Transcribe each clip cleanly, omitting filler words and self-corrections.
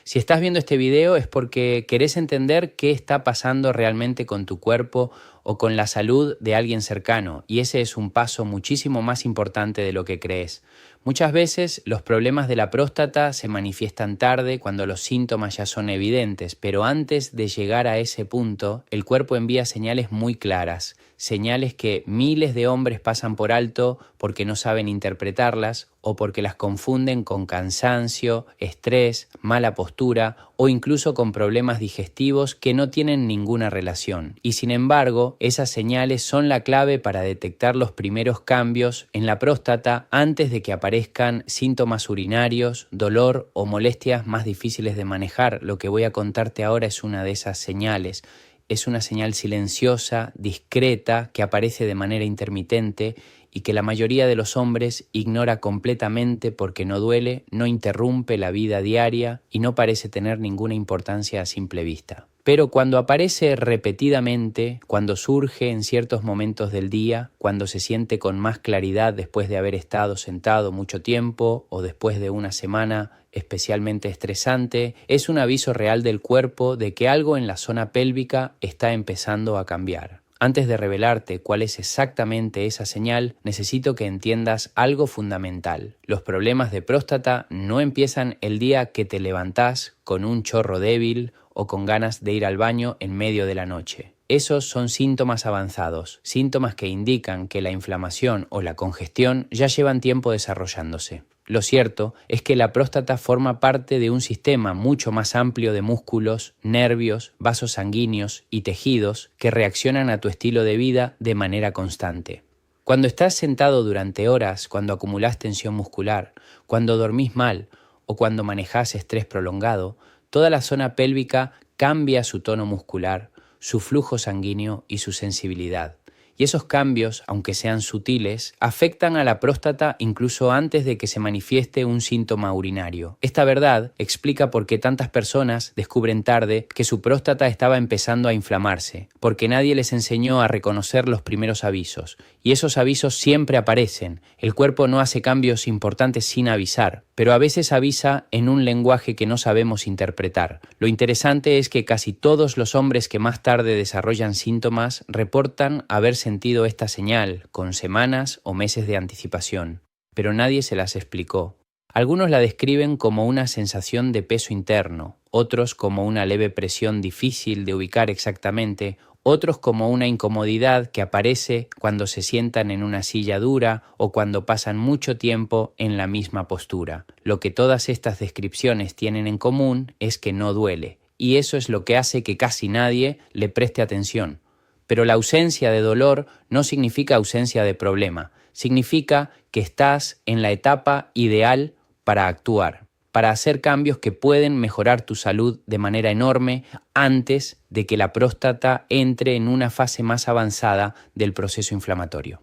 Si estás viendo este video es porque querés entender qué está pasando realmente con tu cuerpo o con la salud de alguien cercano, y ese es un paso muchísimo más importante de lo que crees. Muchas veces los problemas de la próstata se manifiestan tarde cuando los síntomas ya son evidentes, pero antes de llegar a ese punto, el cuerpo envía señales muy claras, señales que miles de hombres pasan por alto porque no saben interpretarlas o porque las confunden con cansancio, estrés, mala postura o incluso con problemas digestivos que no tienen ninguna relación. Y sin embargo, esas señales son la clave para detectar los primeros cambios en la próstata antes de que aparezcan síntomas urinarios, dolor o molestias más difíciles de manejar. Lo que voy a contarte ahora es una de esas señales. Es una señal silenciosa, discreta, que aparece de manera intermitente y que la mayoría de los hombres ignora completamente porque no duele, no interrumpe la vida diaria y no parece tener ninguna importancia a simple vista. Pero cuando aparece repetidamente, cuando surge en ciertos momentos del día, cuando se siente con más claridad después de haber estado sentado mucho tiempo o después de una semana especialmente estresante, es un aviso real del cuerpo de que algo en la zona pélvica está empezando a cambiar. Antes de revelarte cuál es exactamente esa señal, necesito que entiendas algo fundamental. Los problemas de próstata no empiezan el día que te levantás con un chorro débil o con ganas de ir al baño en medio de la noche. Esos son síntomas avanzados, síntomas que indican que la inflamación o la congestión ya llevan tiempo desarrollándose. Lo cierto es que la próstata forma parte de un sistema mucho más amplio de músculos, nervios, vasos sanguíneos y tejidos que reaccionan a tu estilo de vida de manera constante. Cuando estás sentado durante horas, cuando acumulás tensión muscular, cuando dormís mal o cuando manejás estrés prolongado, toda la zona pélvica cambia su tono muscular, su flujo sanguíneo y su sensibilidad. Y esos cambios, aunque sean sutiles, afectan a la próstata incluso antes de que se manifieste un síntoma urinario. Esta verdad explica por qué tantas personas descubren tarde que su próstata estaba empezando a inflamarse, porque nadie les enseñó a reconocer los primeros avisos. Y esos avisos siempre aparecen. El cuerpo no hace cambios importantes sin avisar, pero a veces avisa en un lenguaje que no sabemos interpretar. Lo interesante es que casi todos los hombres que más tarde desarrollan síntomas reportan haber sentido esta señal con semanas o meses de anticipación, pero nadie se las explicó. Algunos la describen como una sensación de peso interno, otros como una leve presión difícil de ubicar exactamente, otros como una incomodidad que aparece cuando se sientan en una silla dura o cuando pasan mucho tiempo en la misma postura. Lo que todas estas descripciones tienen en común es que no duele, y eso es lo que hace que casi nadie le preste atención. Pero la ausencia de dolor no significa ausencia de problema, significa que estás en la etapa ideal para actuar, para hacer cambios que pueden mejorar tu salud de manera enorme antes de que la próstata entre en una fase más avanzada del proceso inflamatorio.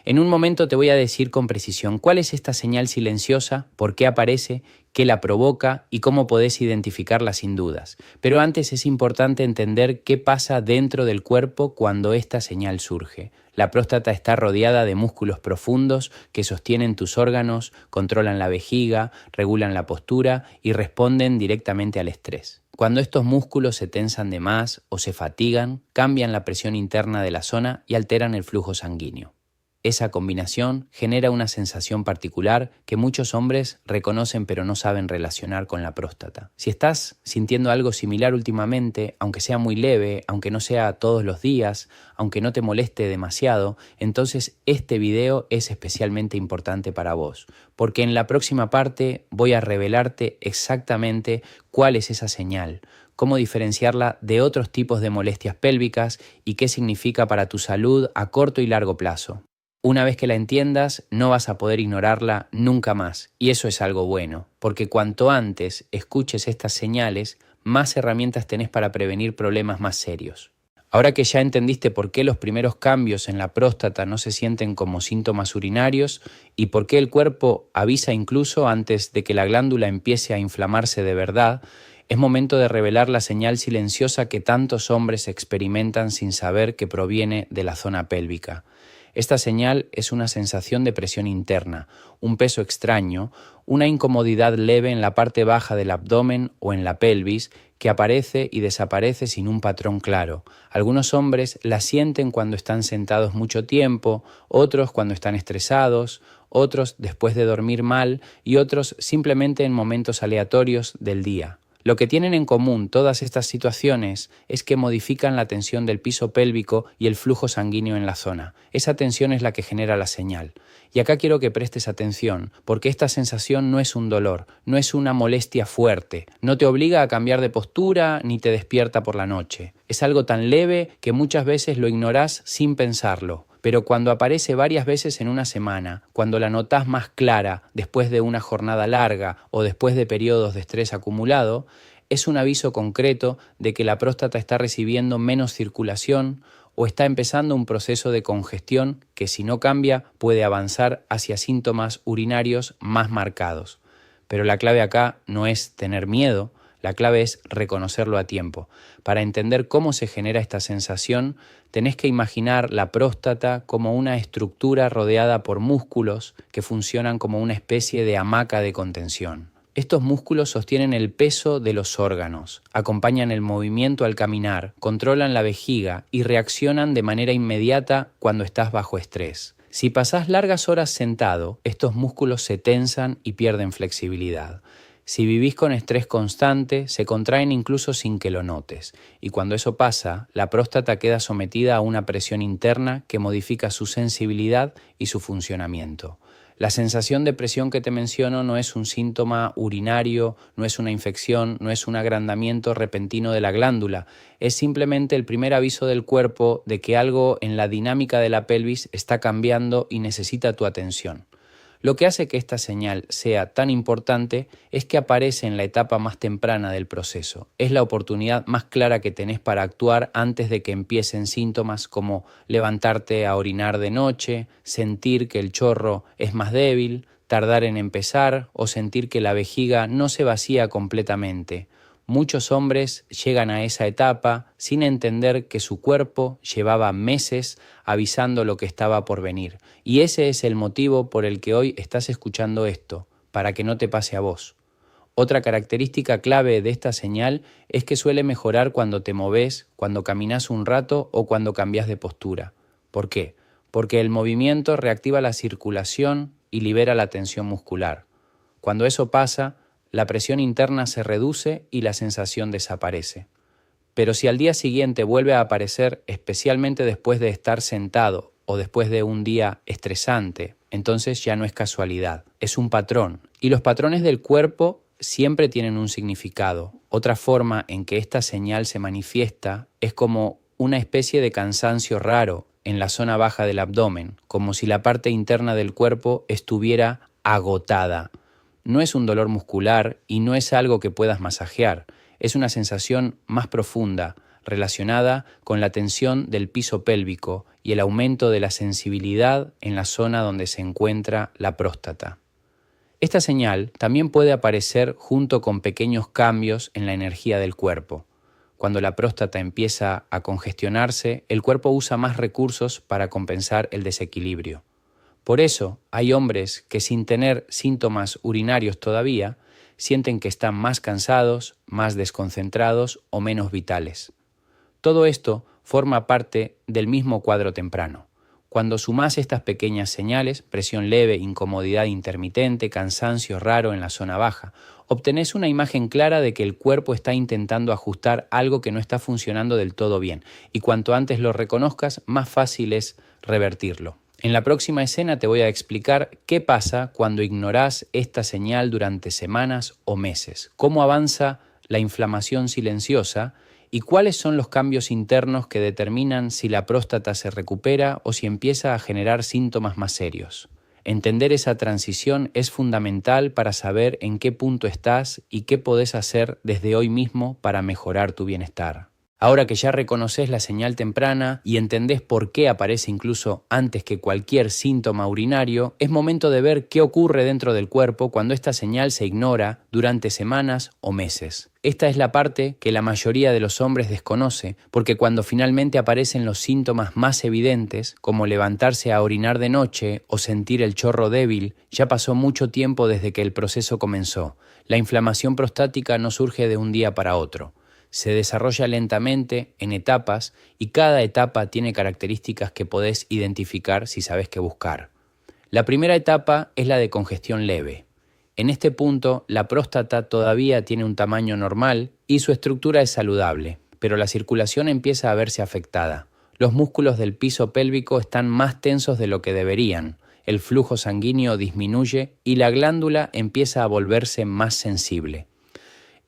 En un momento te voy a decir con precisión cuál es esta señal silenciosa, por qué aparece, qué la provoca y cómo podés identificarla sin dudas. Pero antes es importante entender qué pasa dentro del cuerpo cuando esta señal surge. La próstata está rodeada de músculos profundos que sostienen tus órganos, controlan la vejiga, regulan la postura y responden directamente al estrés. Cuando estos músculos se tensan de más o se fatigan, cambian la presión interna de la zona y alteran el flujo sanguíneo. Esa combinación genera una sensación particular que muchos hombres reconocen pero no saben relacionar con la próstata. Si estás sintiendo algo similar últimamente, aunque sea muy leve, aunque no sea todos los días, aunque no te moleste demasiado, entonces este video es especialmente importante para vos, porque en la próxima parte voy a revelarte exactamente cuál es esa señal, cómo diferenciarla de otros tipos de molestias pélvicas y qué significa para tu salud a corto y largo plazo. Una vez que la entiendas, no vas a poder ignorarla nunca más, y eso es algo bueno, porque cuanto antes escuches estas señales, más herramientas tenés para prevenir problemas más serios. Ahora que ya entendiste por qué los primeros cambios en la próstata no se sienten como síntomas urinarios y por qué el cuerpo avisa incluso antes de que la glándula empiece a inflamarse de verdad, es momento de revelar la señal silenciosa que tantos hombres experimentan sin saber que proviene de la zona pélvica. Esta señal es una sensación de presión interna, un peso extraño, una incomodidad leve en la parte baja del abdomen o en la pelvis que aparece y desaparece sin un patrón claro. Algunos hombres la sienten cuando están sentados mucho tiempo, otros cuando están estresados, otros después de dormir mal y otros simplemente en momentos aleatorios del día. Lo que tienen en común todas estas situaciones es que modifican la tensión del piso pélvico y el flujo sanguíneo en la zona. Esa tensión es la que genera la señal. Y acá quiero que prestes atención, porque esta sensación no es un dolor, no es una molestia fuerte, no te obliga a cambiar de postura ni te despierta por la noche. Es algo tan leve que muchas veces lo ignorás sin pensarlo. Pero cuando aparece varias veces en una semana, cuando la notás más clara después de una jornada larga o después de periodos de estrés acumulado, es un aviso concreto de que la próstata está recibiendo menos circulación o está empezando un proceso de congestión que, si no cambia, puede avanzar hacia síntomas urinarios más marcados. Pero la clave acá no es tener miedo, la clave es reconocerlo a tiempo. Para entender cómo se genera esta sensación, tenés que imaginar la próstata como una estructura rodeada por músculos que funcionan como una especie de hamaca de contención. Estos músculos sostienen el peso de los órganos, acompañan el movimiento al caminar, controlan la vejiga y reaccionan de manera inmediata cuando estás bajo estrés. Si pasás largas horas sentado, estos músculos se tensan y pierden flexibilidad. Si vivís con estrés constante, se contraen incluso sin que lo notes, y cuando eso pasa, la próstata queda sometida a una presión interna que modifica su sensibilidad y su funcionamiento. La sensación de presión que te menciono no es un síntoma urinario, no es una infección, no es un agrandamiento repentino de la glándula, es simplemente el primer aviso del cuerpo de que algo en la dinámica de la pelvis está cambiando y necesita tu atención. Lo que hace que esta señal sea tan importante es que aparece en la etapa más temprana del proceso. Es la oportunidad más clara que tenés para actuar antes de que empiecen síntomas como levantarte a orinar de noche, sentir que el chorro es más débil, tardar en empezar o sentir que la vejiga no se vacía completamente. Muchos hombres llegan a esa etapa sin entender que su cuerpo llevaba meses avisando lo que estaba por venir. Y ese es el motivo por el que hoy estás escuchando esto, para que no te pase a vos. Otra característica clave de esta señal es que suele mejorar cuando te movés, cuando caminás un rato o cuando cambiás de postura. ¿Por qué? Porque el movimiento reactiva la circulación y libera la tensión muscular. Cuando eso pasa, la presión interna se reduce y la sensación desaparece. Pero si al día siguiente vuelve a aparecer, especialmente después de estar sentado o después de un día estresante, entonces ya no es casualidad, es un patrón. Y los patrones del cuerpo siempre tienen un significado. Otra forma en que esta señal se manifiesta es como una especie de cansancio raro en la zona baja del abdomen, como si la parte interna del cuerpo estuviera agotada. No es un dolor muscular y no es algo que puedas masajear, es una sensación más profunda, relacionada con la tensión del piso pélvico y el aumento de la sensibilidad en la zona donde se encuentra la próstata. Esta señal también puede aparecer junto con pequeños cambios en la energía del cuerpo. Cuando la próstata empieza a congestionarse, el cuerpo usa más recursos para compensar el desequilibrio. Por eso, hay hombres que sin tener síntomas urinarios todavía, sienten que están más cansados, más desconcentrados o menos vitales. Todo esto forma parte del mismo cuadro temprano. Cuando sumás estas pequeñas señales, presión leve, incomodidad intermitente, cansancio raro en la zona baja, obtenés una imagen clara de que el cuerpo está intentando ajustar algo que no está funcionando del todo bien, y cuanto antes lo reconozcas, más fácil es revertirlo. En la próxima escena te voy a explicar qué pasa cuando ignorás esta señal durante semanas o meses, cómo avanza la inflamación silenciosa y cuáles son los cambios internos que determinan si la próstata se recupera o si empieza a generar síntomas más serios. Entender esa transición es fundamental para saber en qué punto estás y qué podés hacer desde hoy mismo para mejorar tu bienestar. Ahora que ya reconoces la señal temprana y entendés por qué aparece incluso antes que cualquier síntoma urinario, es momento de ver qué ocurre dentro del cuerpo cuando esta señal se ignora durante semanas o meses. Esta es la parte que la mayoría de los hombres desconoce, porque cuando finalmente aparecen los síntomas más evidentes, como levantarse a orinar de noche o sentir el chorro débil, ya pasó mucho tiempo desde que el proceso comenzó. La inflamación prostática no surge de un día para otro. Se desarrolla lentamente, en etapas, y cada etapa tiene características que podés identificar si sabes qué buscar. La primera etapa es la de congestión leve. En este punto, la próstata todavía tiene un tamaño normal y su estructura es saludable, pero la circulación empieza a verse afectada. Los músculos del piso pélvico están más tensos de lo que deberían, el flujo sanguíneo disminuye y la glándula empieza a volverse más sensible.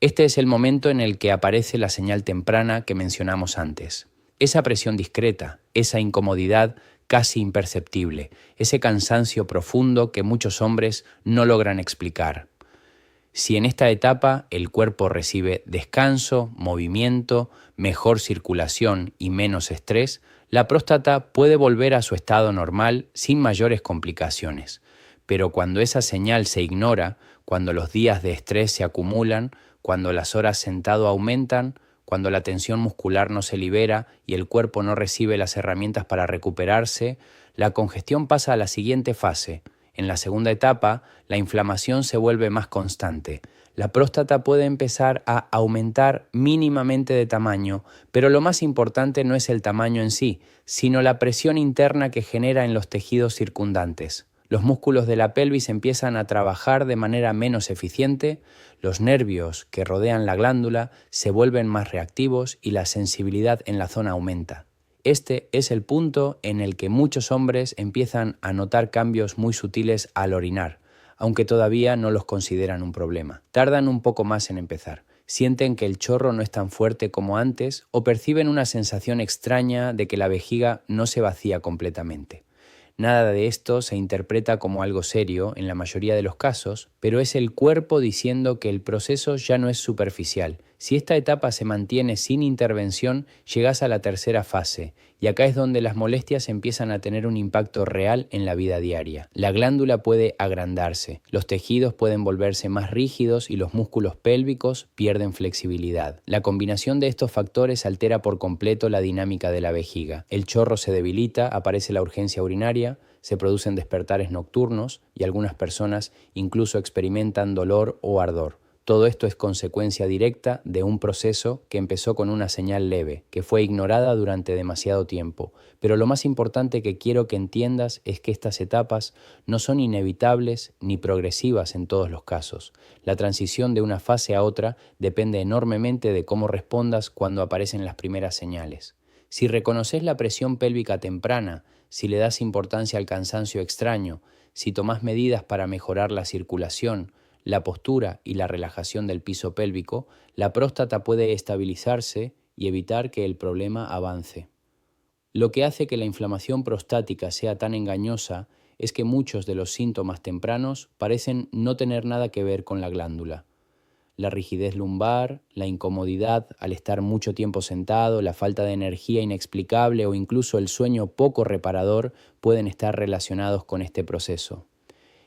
Este es el momento en el que aparece la señal temprana que mencionamos antes. Esa presión discreta, esa incomodidad casi imperceptible, ese cansancio profundo que muchos hombres no logran explicar. Si en esta etapa el cuerpo recibe descanso, movimiento, mejor circulación y menos estrés, la próstata puede volver a su estado normal sin mayores complicaciones. Pero cuando esa señal se ignora, cuando los días de estrés se acumulan, cuando las horas sentado aumentan, cuando la tensión muscular no se libera y el cuerpo no recibe las herramientas para recuperarse, la congestión pasa a la siguiente fase. En la segunda etapa, la inflamación se vuelve más constante. La próstata puede empezar a aumentar mínimamente de tamaño, pero lo más importante no es el tamaño en sí, sino la presión interna que genera en los tejidos circundantes. Los músculos de la pelvis empiezan a trabajar de manera menos eficiente, los nervios que rodean la glándula se vuelven más reactivos y la sensibilidad en la zona aumenta. Este es el punto en el que muchos hombres empiezan a notar cambios muy sutiles al orinar, aunque todavía no los consideran un problema. Tardan un poco más en empezar. Sienten que el chorro no es tan fuerte como antes o perciben una sensación extraña de que la vejiga no se vacía completamente. Nada de esto se interpreta como algo serio en la mayoría de los casos, pero es el cuerpo diciendo que el proceso ya no es superficial. Si esta etapa se mantiene sin intervención, llegas a la tercera fase, y acá es donde las molestias empiezan a tener un impacto real en la vida diaria. La glándula puede agrandarse, los tejidos pueden volverse más rígidos y los músculos pélvicos pierden flexibilidad. La combinación de estos factores altera por completo la dinámica de la vejiga. El chorro se debilita, aparece la urgencia urinaria, se producen despertares nocturnos y algunas personas incluso experimentan dolor o ardor. Todo esto es consecuencia directa de un proceso que empezó con una señal leve, que fue ignorada durante demasiado tiempo. Pero lo más importante que quiero que entiendas es que estas etapas no son inevitables ni progresivas en todos los casos. La transición de una fase a otra depende enormemente de cómo respondas cuando aparecen las primeras señales. Si reconoces la presión pélvica temprana, si le das importancia al cansancio extraño, si tomás medidas para mejorar la circulación, la postura y la relajación del piso pélvico, la próstata puede estabilizarse y evitar que el problema avance. Lo que hace que la inflamación prostática sea tan engañosa es que muchos de los síntomas tempranos parecen no tener nada que ver con la glándula. La rigidez lumbar, la incomodidad al estar mucho tiempo sentado, la falta de energía inexplicable o incluso el sueño poco reparador pueden estar relacionados con este proceso.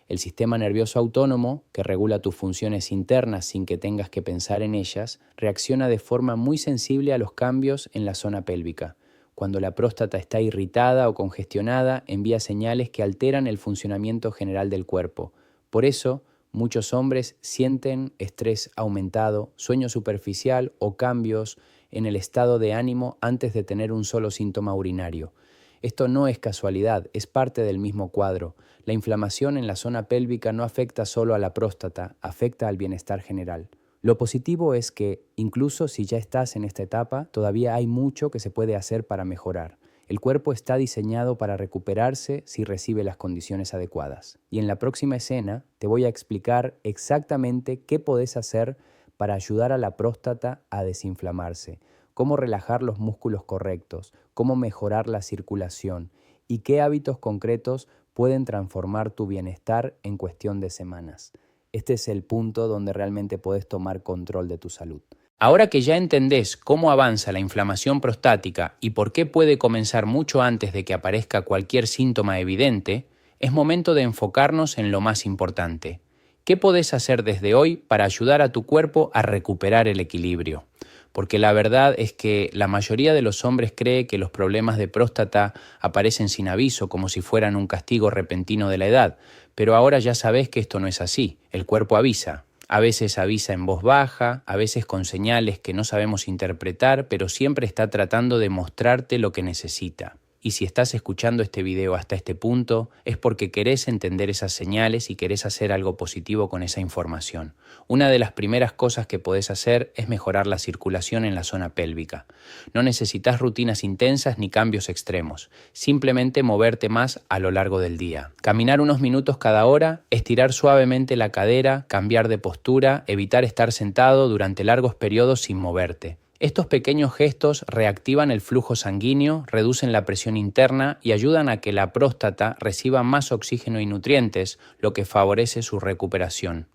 El sistema nervioso autónomo, que regula tus funciones internas sin que tengas que pensar en ellas, reacciona de forma muy sensible a los cambios en la zona pélvica. Cuando la próstata está irritada o congestionada, envía señales que alteran el funcionamiento general del cuerpo. Por eso, muchos hombres sienten estrés aumentado, sueño superficial o cambios en el estado de ánimo antes de tener un solo síntoma urinario. Esto no es casualidad, es parte del mismo cuadro. La inflamación en la zona pélvica no afecta solo a la próstata, afecta al bienestar general. Lo positivo es que, incluso si ya estás en esta etapa, todavía hay mucho que se puede hacer para mejorar. El cuerpo está diseñado para recuperarse si recibe las condiciones adecuadas. Y en la próxima escena te voy a explicar exactamente qué podés hacer para ayudar a la próstata a desinflamarse, cómo relajar los músculos correctos, cómo mejorar la circulación y qué hábitos concretos pueden transformar tu bienestar en cuestión de semanas. Este es el punto donde realmente puedes tomar control de tu salud. Ahora que ya entendés cómo avanza la inflamación prostática y por qué puede comenzar mucho antes de que aparezca cualquier síntoma evidente, es momento de enfocarnos en lo más importante. ¿Qué podés hacer desde hoy para ayudar a tu cuerpo a recuperar el equilibrio? Porque la verdad es que la mayoría de los hombres cree que los problemas de próstata aparecen sin aviso, como si fueran un castigo repentino de la edad, pero ahora ya sabés que esto no es así, el cuerpo avisa. A veces avisa en voz baja, a veces con señales que no sabemos interpretar, pero siempre está tratando de mostrarte lo que necesita. Y si estás escuchando este video hasta este punto, es porque querés entender esas señales y querés hacer algo positivo con esa información. Una de las primeras cosas que podés hacer es mejorar la circulación en la zona pélvica. No necesitas rutinas intensas ni cambios extremos, simplemente moverte más a lo largo del día. Caminar unos minutos cada hora, estirar suavemente la cadera, cambiar de postura, evitar estar sentado durante largos periodos sin moverte. Estos pequeños gestos reactivan el flujo sanguíneo, reducen la presión interna y ayudan a que la próstata reciba más oxígeno y nutrientes, lo que favorece su recuperación.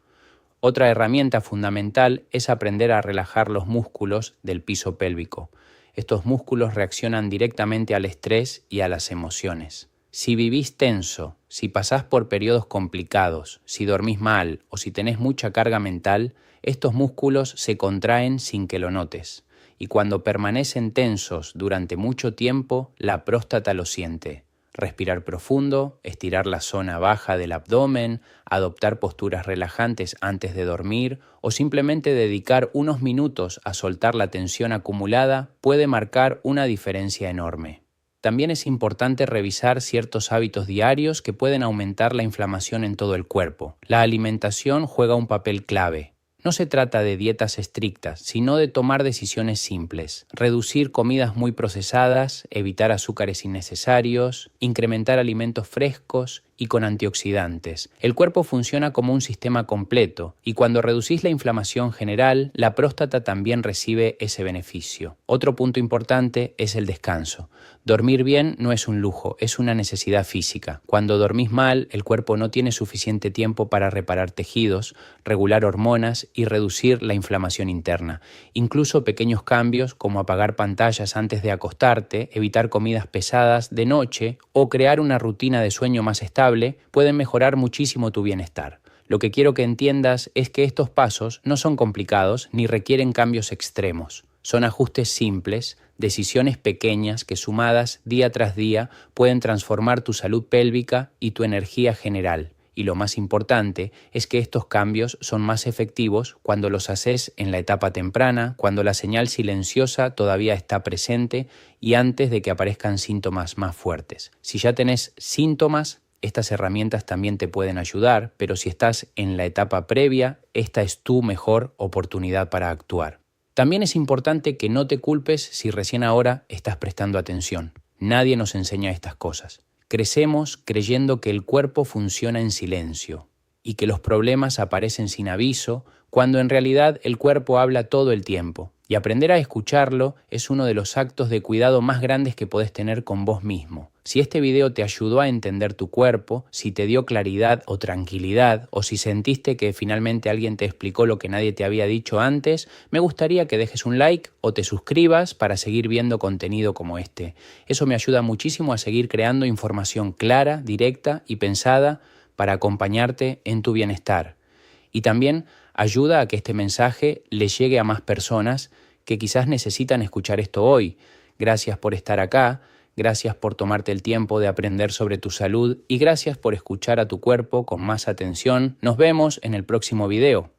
Otra herramienta fundamental es aprender a relajar los músculos del piso pélvico. Estos músculos reaccionan directamente al estrés y a las emociones. Si vivís tenso, si pasás por periodos complicados, si dormís mal o si tenés mucha carga mental, estos músculos se contraen sin que lo notes. Y cuando permanecen tensos durante mucho tiempo, la próstata lo siente. Respirar profundo, estirar la zona baja del abdomen, adoptar posturas relajantes antes de dormir o simplemente dedicar unos minutos a soltar la tensión acumulada puede marcar una diferencia enorme. También es importante revisar ciertos hábitos diarios que pueden aumentar la inflamación en todo el cuerpo. La alimentación juega un papel clave. No se trata de dietas estrictas, sino de tomar decisiones simples. Reducir comidas muy procesadas, evitar azúcares innecesarios, incrementar alimentos frescos y con antioxidantes. El cuerpo funciona como un sistema completo y cuando reducís la inflamación general, la próstata también recibe ese beneficio. Otro punto importante es el descanso. Dormir bien no es un lujo, es una necesidad física. Cuando dormís mal, el cuerpo no tiene suficiente tiempo para reparar tejidos, regular hormonas y reducir la inflamación interna. Incluso pequeños cambios como apagar pantallas antes de acostarte, evitar comidas pesadas de noche o crear una rutina de sueño más estable pueden mejorar muchísimo tu bienestar. Lo que quiero que entiendas es que estos pasos no son complicados ni requieren cambios extremos. Son ajustes simples, decisiones pequeñas que sumadas día tras día pueden transformar tu salud pélvica y tu energía general. Y lo más importante es que estos cambios son más efectivos cuando los haces en la etapa temprana, cuando la señal silenciosa todavía está presente y antes de que aparezcan síntomas más fuertes. Si ya tenés síntomas, estas herramientas también te pueden ayudar, pero si estás en la etapa previa, esta es tu mejor oportunidad para actuar. También es importante que no te culpes si recién ahora estás prestando atención. Nadie nos enseña estas cosas. Crecemos creyendo que el cuerpo funciona en silencio y que los problemas aparecen sin aviso, cuando en realidad el cuerpo habla todo el tiempo. Y aprender a escucharlo es uno de los actos de cuidado más grandes que podés tener con vos mismo. Si este video te ayudó a entender tu cuerpo, si te dio claridad o tranquilidad, o si sentiste que finalmente alguien te explicó lo que nadie te había dicho antes, me gustaría que dejes un like o te suscribas para seguir viendo contenido como este. Eso me ayuda muchísimo a seguir creando información clara, directa y pensada para acompañarte en tu bienestar. Y también ayuda a que este mensaje le llegue a más personas que quizás necesitan escuchar esto hoy. Gracias por estar acá, gracias por tomarte el tiempo de aprender sobre tu salud y gracias por escuchar a tu cuerpo con más atención. Nos vemos en el próximo video.